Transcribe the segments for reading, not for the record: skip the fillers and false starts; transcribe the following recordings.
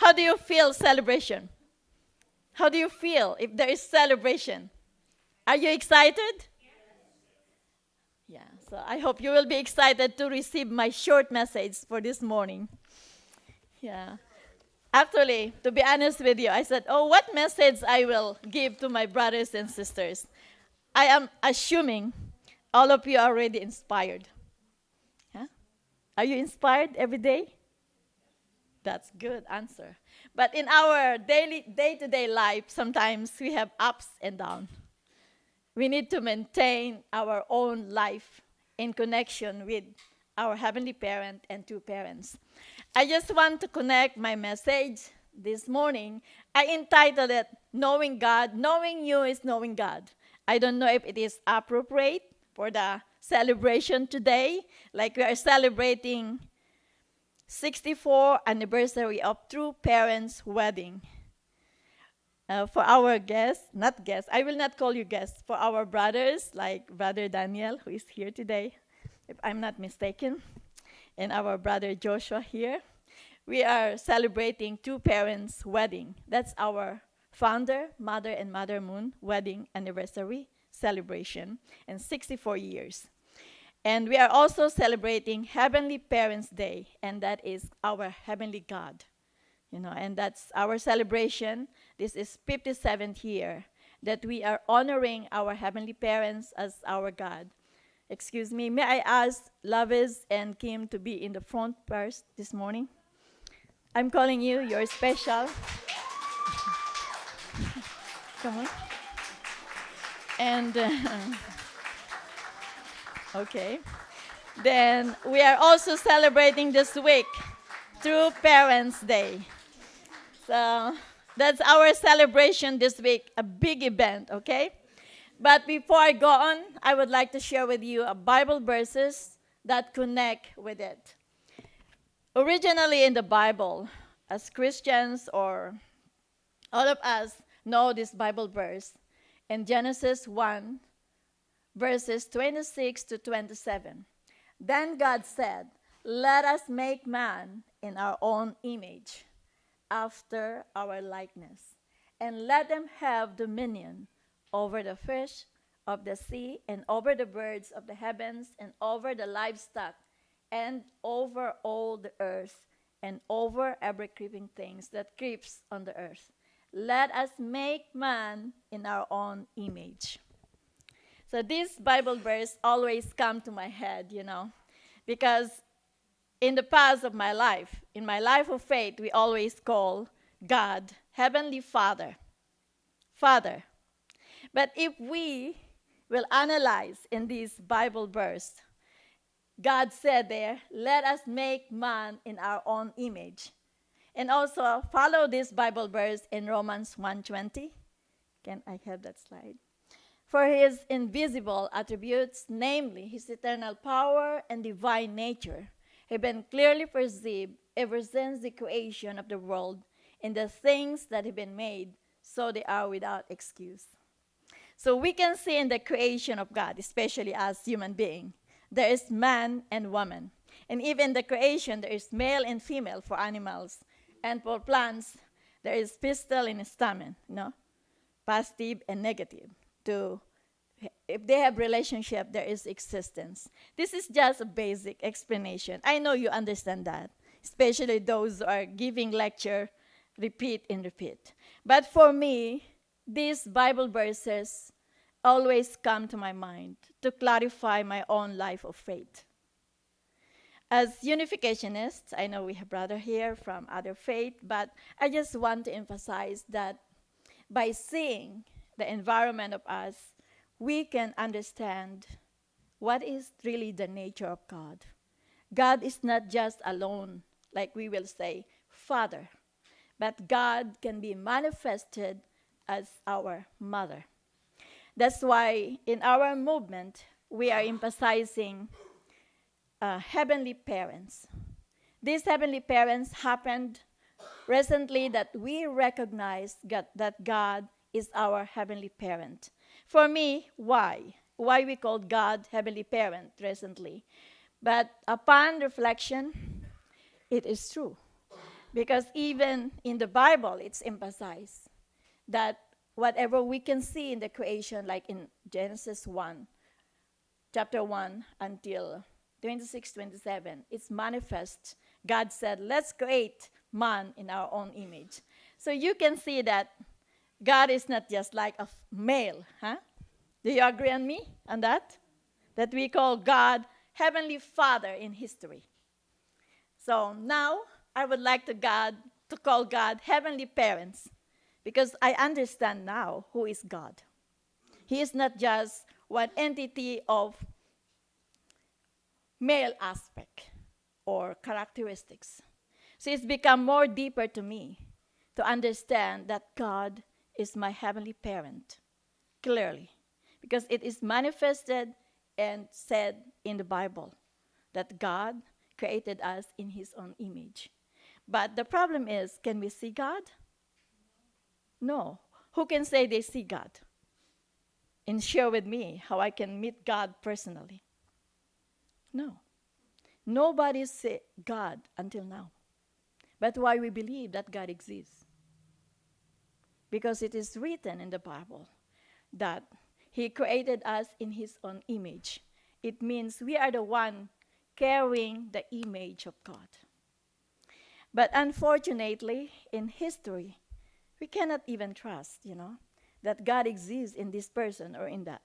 How do you feel celebration? How do you feel if there is celebration? Are you excited? Yeah, so I hope you will be excited to receive my short message for this morning. Yeah. Actually, to be honest with you, I said, oh, what message I will give to my brothers and sisters? I am assuming all of you are already inspired. Huh? Are you inspired every day? That's good answer. But in our daily day-to-day life, sometimes we have ups and downs. We need to maintain our own life in connection with our Heavenly Parent and two parents. I just want to connect my message this morning. I entitled it, Knowing God. Knowing you is knowing God. I don't know if it is appropriate for the celebration today, like we are celebrating 64th anniversary of True Parents Wedding. For our guests, not guests, I will not call you guests, for our brothers, like Brother Daniel, who is here today, if I'm not mistaken, and our brother Joshua here, we are celebrating Two Parents Wedding. That's our founder, Mother and Mother Moon wedding anniversary celebration, and 64 years. And we are also celebrating Heavenly Parents Day, and that is our Heavenly God. And that's our celebration. This is 57th year that we are honoring our Heavenly Parents as our God. Excuse me, may I ask Lavis and Kim to be in the front first this morning? I'm calling you, you're special. Come on. And, okay. Then we are also celebrating this week True Parents Day. So that's our celebration this week, a big event, okay? But before I go on, I would like to share with you a Bible verses that connect with it. Originally in the Bible, as Christians or all of us know this Bible verse in Genesis 1, verses 26 to 27. Then God said, "Let us make man in our own image, after our likeness, and let them have dominion over the fish of the sea, and over the birds of the heavens, and over the livestock, and over all the earth, and over every creeping thing that creeps on the earth. Let us make man in our own image." So this Bible verse always come to my head, because in the past of my life, in my life of faith, we always call God Heavenly Father. Father. But if we will analyze in this Bible verse, God said there, "Let us make man in our own image." And also follow this Bible verse in Romans 1:20. Can I have that slide? "For his invisible attributes, namely his eternal power and divine nature, have been clearly perceived ever since the creation of the world and the things that have been made, so they are without excuse." So we can see in the creation of God, especially as human being, there is man and woman. And even the creation, there is male and female for animals. And for plants, there is pistil and stamen, positive and negative. If they have relationship, there is existence. This is just a basic explanation. I know you understand that, especially those who are giving lecture, repeat and repeat. But for me, these Bible verses always come to my mind to clarify my own life of faith. As unificationists, I know we have brother here from other faith, but I just want to emphasize that by seeing the environment of us, we can understand what is really the nature of God. God is not just alone, like we will say, Father, but God can be manifested as our mother. That's why in our movement, we are emphasizing heavenly parents. These heavenly parents happened recently that we recognize that God is our heavenly parent. For me, why? Why we called God heavenly parent recently? But upon reflection, it is true Because even in the Bible, it's emphasized that whatever we can see in the creation, like in Genesis 1, chapter 1 until 26, 27, it's manifest. God said, let's create man in our own image. So you can see that God is not just like a male, huh? Do you agree on me on that? That we call God Heavenly Father in history. So now I would like to call God Heavenly Parents, because I understand now who is God. He is not just one entity of male aspect or characteristics. So it's become more deeper to me to understand that God is my heavenly parent, clearly, because it is manifested and said in the Bible that God created us in his own image. But the problem is, can we see God? No. Who can say they see God? And share with me how I can meet God personally. No. Nobody see God until now. But why we believe that God exists? Because it is written in the Bible that he created us in his own image. It means we are the one carrying the image of God. But unfortunately, in history, we cannot even trust, that God exists in this person or in that.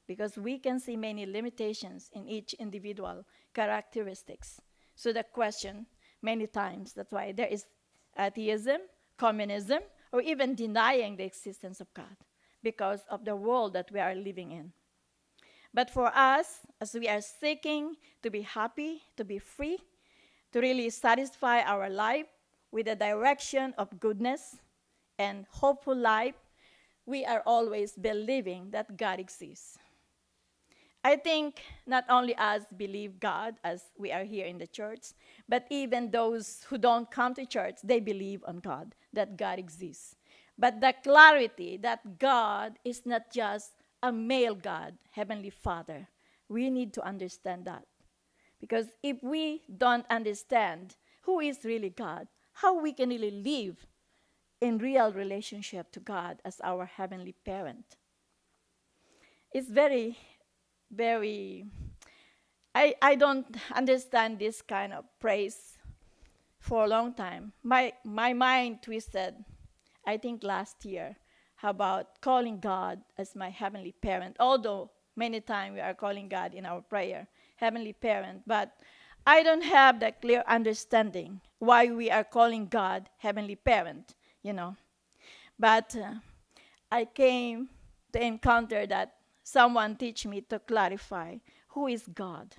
Because we can see many limitations in each individual characteristics. So the question, many times, that's why there is atheism, communism, or even denying the existence of God because of the world that we are living in. But for us, as we are seeking to be happy, to be free, to really satisfy our life with a direction of goodness and hopeful life, we are always believing that God exists. I think not only us believe God as we are here in the church, but even those who don't come to church, they believe on God, that God exists. But the clarity that God is not just a male God, Heavenly Father, we need to understand that. Because if we don't understand who is really God, how we can really live in real relationship to God as our Heavenly Parent. It's very I don't understand this kind of praise for a long time. My mind twisted, I think last year, about calling God as my heavenly parent, although many times we are calling God in our prayer, heavenly parent, but I don't have that clear understanding why we are calling God heavenly parent. But I came to encounter that someone teach me to clarify who is God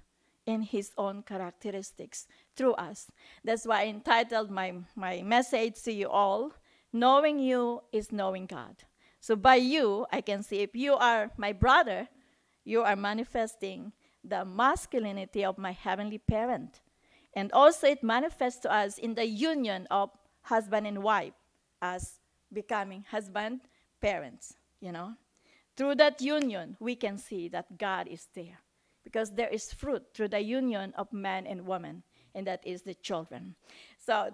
in his own characteristics through us. That's why I entitled my message to you all, Knowing You is Knowing God. So by you, I can see if you are my brother, you are manifesting the masculinity of my heavenly parent. And also it manifests to us in the union of husband and wife as becoming husband parents. Through that union, we can see that God is there. Because there is fruit through the union of man and woman, and that is the children. So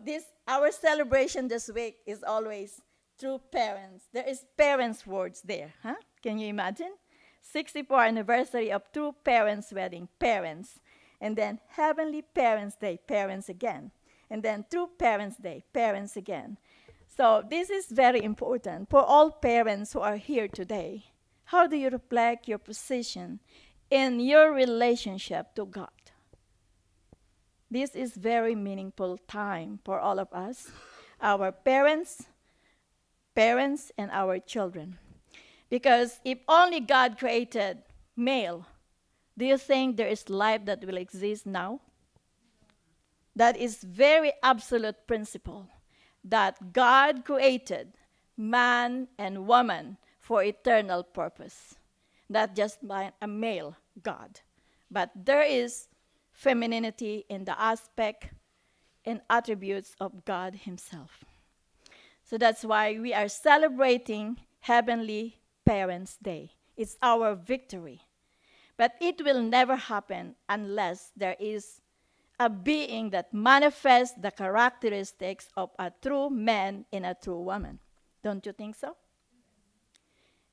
our celebration this week is always through parents. There is parents' words there. Huh? Can you imagine? 64th anniversary of True Parents Wedding, parents. And then Heavenly Parents Day, parents again. And then True Parents Day, parents again. So this is very important for all parents who are here today. How do you reflect your position in your relationship to God? This is very meaningful time for all of us, our parents, and our children. Because if only God created male, do you think there is life that will exist now? That is very absolute principle, that God created man and woman for eternal purpose, not just by a male God. But there is femininity in the aspect and attributes of God himself. So that's why we are celebrating Heavenly Parents' Day. It's our victory. But it will never happen unless there is a being that manifests the characteristics of a true man and a true woman. Don't you think so?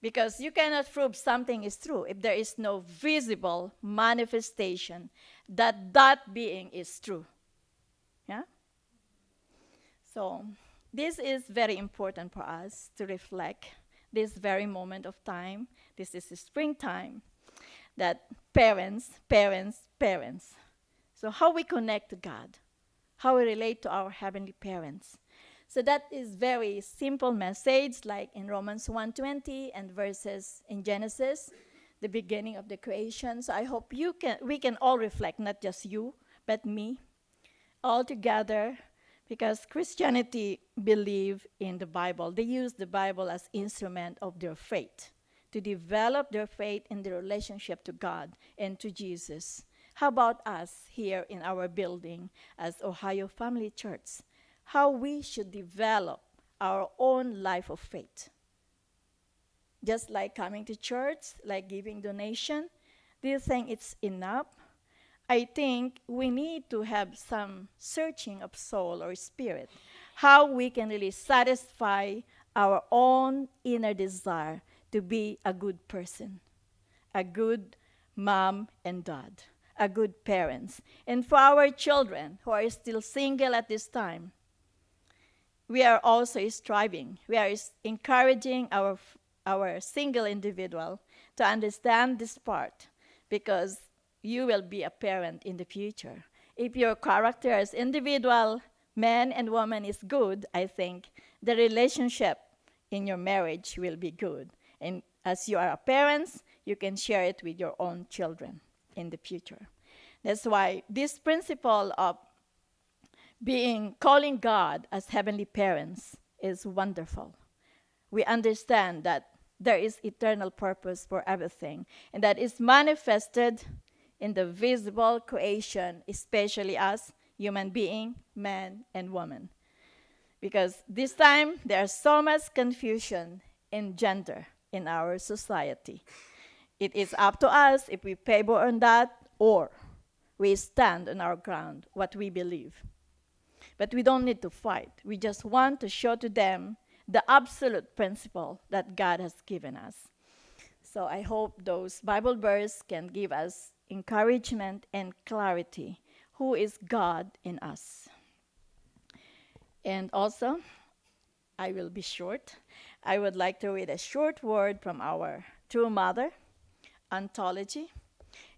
Because you cannot prove something is true if there is no visible manifestation that that being is true. Yeah? So, this is very important for us to reflect this very moment of time. This is the springtime that parents. So, how we connect to God, how we relate to our heavenly parents. So that is very simple message, like in Romans 1:20 and verses in Genesis, the beginning of the creation. So I hope we can all reflect, not just you, but me, all together, because Christianity believe in the Bible. They use the Bible as instrument of their faith, to develop their faith in the relationship to God and to Jesus. How about us here in our building as Ohio Family Church? How we should develop our own life of faith. Just like coming to church, like giving donation, do you think it's enough? I think we need to have some searching of soul or spirit, how we can really satisfy our own inner desire to be a good person, a good mom and dad, a good parents. And for our children who are still single at this time, we are also striving. We are encouraging our single individual to understand this part, because you will be a parent in the future. If your character as individual, man and woman, is good, I think the relationship in your marriage will be good. And as you are a parent, you can share it with your own children in the future. That's why this principle of calling God as heavenly parents is wonderful. We understand that there is eternal purpose for everything, and that is manifested in the visible creation, especially as human being, man and woman. Because this time, there's so much confusion in gender in our society. It is up to us if we favor on that or we stand on our ground, what we believe. But we don't need to fight. We just want to show to them the absolute principle that God has given us. So I hope those Bible verses can give us encouragement and clarity. Who is God in us? And also, I will be short. I would like to read a short word from our True Mother anthology.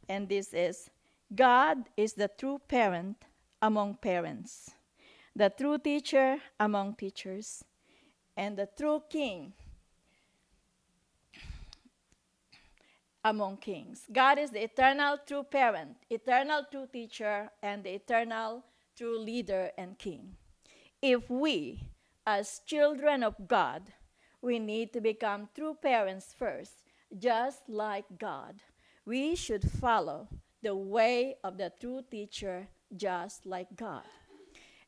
And this is, God is the true parent among parents, the true teacher among teachers, and the true king among kings. God is the eternal true parent, eternal true teacher, and the eternal true leader and king. If we, as children of God, we need to become true parents first, just like God. We should follow the way of the true teacher, just like God.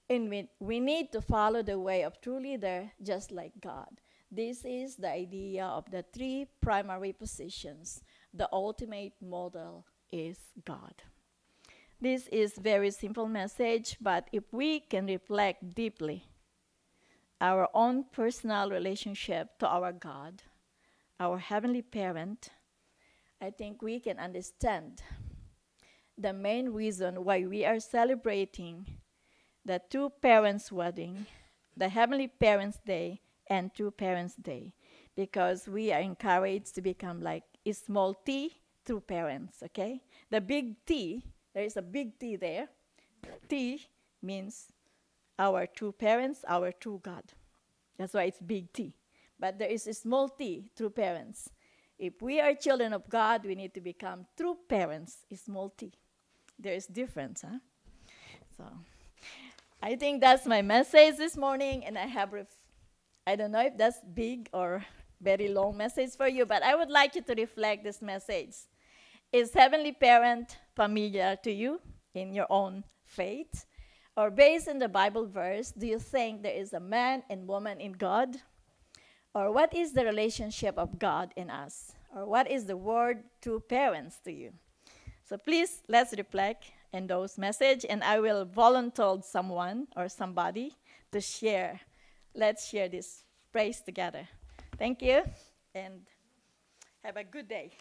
And we need to follow the way of true leader, just like God. This is the idea of the three primary positions. The ultimate model is God. This is very simple message, but if we can reflect deeply our own personal relationship to our God, our heavenly parent, I think we can understand the main reason why we are celebrating the Two Parents Wedding, the Heavenly Parents Day, and True Parents Day, because we are encouraged to become like a small t true parents, okay? The big T, there is a big T there. T means our true parents, our true God. That's why it's big T. But there is a small t, true parents. If we are children of God, we need to become true parents, small t. There is difference, huh? So I think that's my message this morning, and I don't know if that's big or very long message for you, but I would like you to reflect this message. Is Heavenly Parent familiar to you in your own faith? Or based on the Bible verse, do you think there is a man and woman in God? Or what is the relationship of God in us? Or what is the word true parents to you? So please, let's reflect in those message, and I will volunteer someone or somebody to share. Let's share this praise together. Thank you, and have a good day.